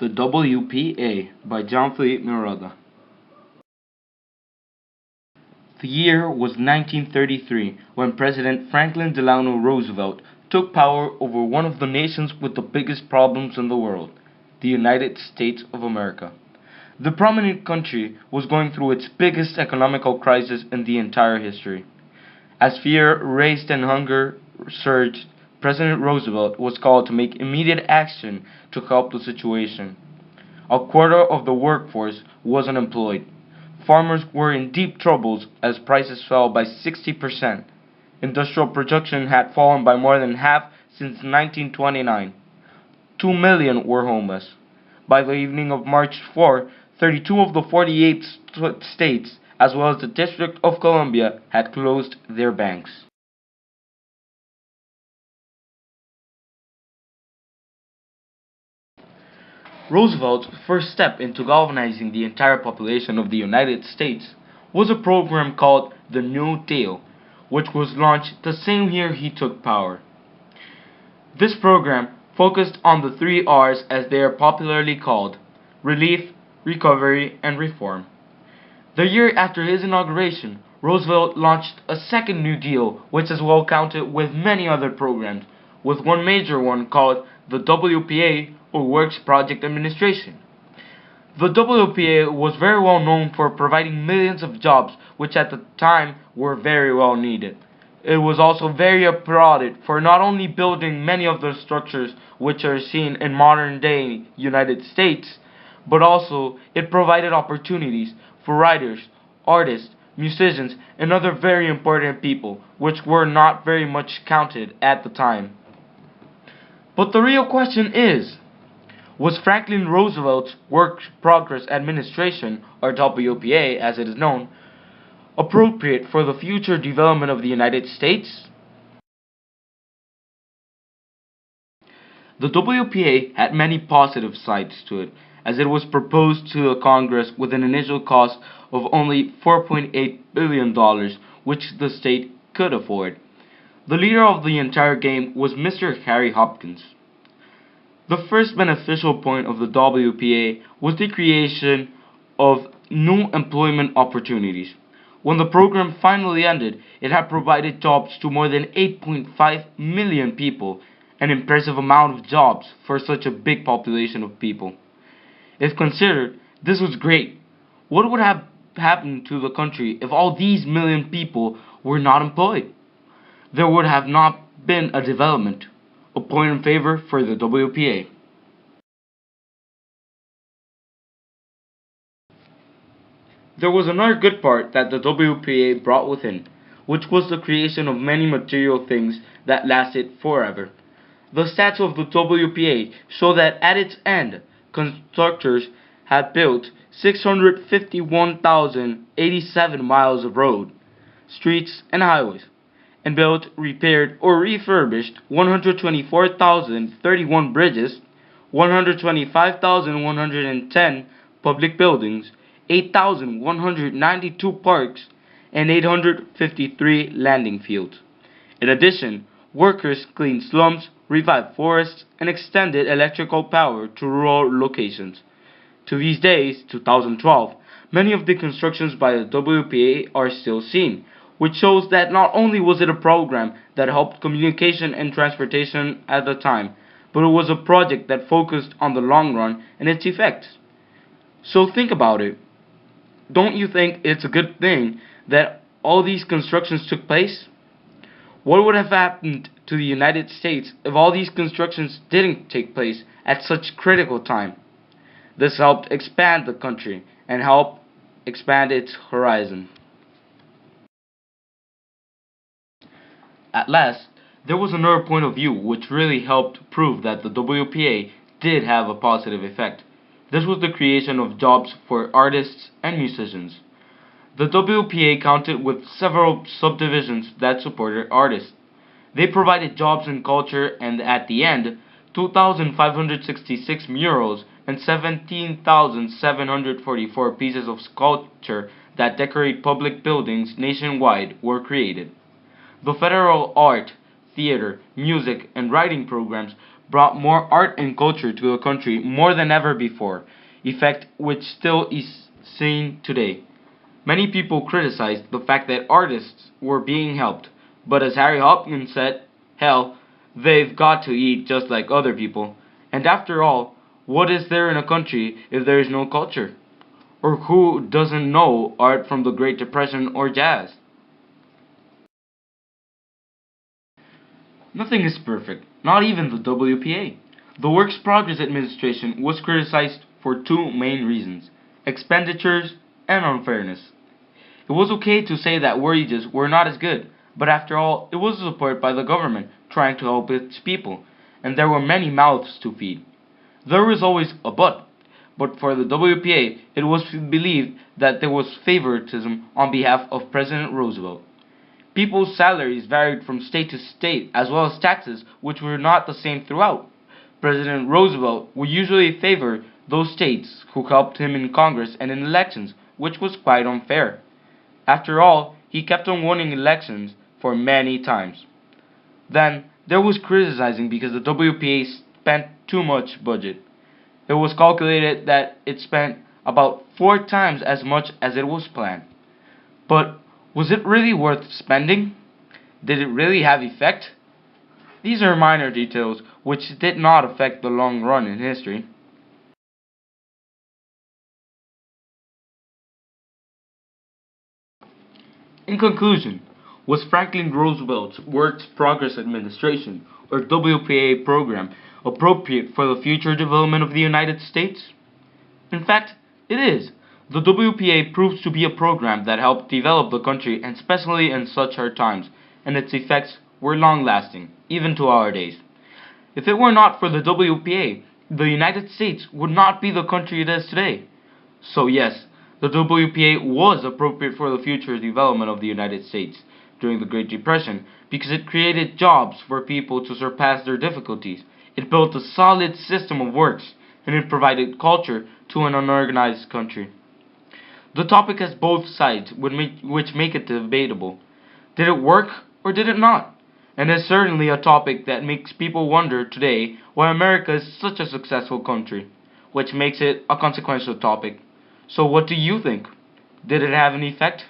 The WPA by John Philippe Miranda. The year was 1933 when President Franklin Delano Roosevelt took power over one of the nations with the biggest problems in the world, the United States of America. The prominent country was going through its biggest economical crisis in the entire history. As fear raged and hunger surged, President Roosevelt was called to make immediate action to help the situation. A quarter of the workforce was unemployed. Farmers were in deep troubles as prices fell by 60%. Industrial production had fallen by more than half since 1929. 2 million were homeless. By the evening of March 4, 32 of the 48 states, as well as the District of Columbia, had closed their banks. Roosevelt's first step into galvanizing the entire population of the United States was a program called the New Deal, which was launched the same year he took power. This program focused on the 3 R's as they are popularly called: relief, recovery, and reform. The year after his inauguration, Roosevelt launched a second New Deal, which is well counted with many other programs, with one major one called the WPA, or Works Project Administration. The WPA was very well known for providing millions of jobs, which at the time were very well needed. It was also very applauded for not only building many of the structures which are seen in modern day United States, but also it provided opportunities for writers, artists, musicians, and other very important people, which were not very much counted at the time. But the real question is, was Franklin Roosevelt's Work Progress Administration, or WPA as it is known, appropriate for the future development of the United States? The WPA had many positive sides to it, as it was proposed to the Congress with an initial cost of only $4.8 billion, which the state could afford. The leader of the entire game was Mr. Harry Hopkins. The first beneficial point of the WPA was the creation of new employment opportunities. When the program finally ended, it had provided jobs to more than 8.5 million people, an impressive amount of jobs for such a big population of people. If considered, this was great. What would have happened to the country if all these million people were not employed? There would have not been a development. A point in favor for the WPA. There was another good part that the WPA brought within, which was the creation of many material things that lasted forever. The stats of the WPA show that at its end, constructors had built 651,087 miles of road, streets, and highways, and built, repaired, or refurbished 124,031 bridges, 125,110 public buildings, 8,192 parks, and 853 landing fields. In addition, workers cleaned slums, revived forests, and extended electrical power to rural locations. To these days, 2012, many of the constructions by the WPA are still seen, which shows that not only was it a program that helped communication and transportation at the time, but it was a project that focused on the long run and its effects. So think about it. Don't you think it's a good thing that all these constructions took place? What would have happened to the United States if all these constructions didn't take place at such critical time? This helped expand the country and helped expand its horizon. At last, there was another point of view which really helped prove that the WPA did have a positive effect. This was the creation of jobs for artists and musicians. The WPA counted with several subdivisions that supported artists. They provided jobs in culture and at the end, 2,566 murals and 17,744 pieces of sculpture that decorate public buildings nationwide were created. The federal art, theater, music, and writing programs brought more art and culture to the country more than ever before, effect which still is seen today. Many people criticized the fact that artists were being helped, but as Harry Hopkins said, hell, they've got to eat just like other people. And after all, what is there in a country if there is no culture? Or who doesn't know art from the Great Depression or jazz? Nothing is perfect, not even the WPA. The Works Progress Administration was criticized for two main reasons: expenditures and unfairness. It was okay to say that wages were not as good, but after all, it was supported by the government trying to help its people, and there were many mouths to feed. There was always a but for the WPA, it was believed that there was favoritism on behalf of President Roosevelt. People's salaries varied from state to state, as well as taxes, which were not the same throughout. President Roosevelt would usually favor those states who helped him in Congress and in elections, which was quite unfair. After all, he kept on winning elections for many times. Then, there was criticizing because the WPA spent too much budget. It was calculated that it spent about 4 times as much as it was planned. But was it really worth spending? Did it really have effect? These are minor details which did not affect the long run in history. In conclusion, was Franklin Roosevelt's Works Progress Administration, or WPA program, appropriate for the future development of the United States? In fact, it is. The WPA proves to be a program that helped develop the country, and especially in such hard times, and its effects were long-lasting, even to our days. If it were not for the WPA, the United States would not be the country it is today. So yes, the WPA was appropriate for the future development of the United States during the Great Depression because it created jobs for people to surpass their difficulties. It built a solid system of works, and it provided culture to an unorganized country. The topic has both sides, which make it debatable. Did it work or did it not? And it's certainly a topic that makes people wonder today why America is such a successful country, which makes it a consequential topic. So what do you think? Did it have an effect?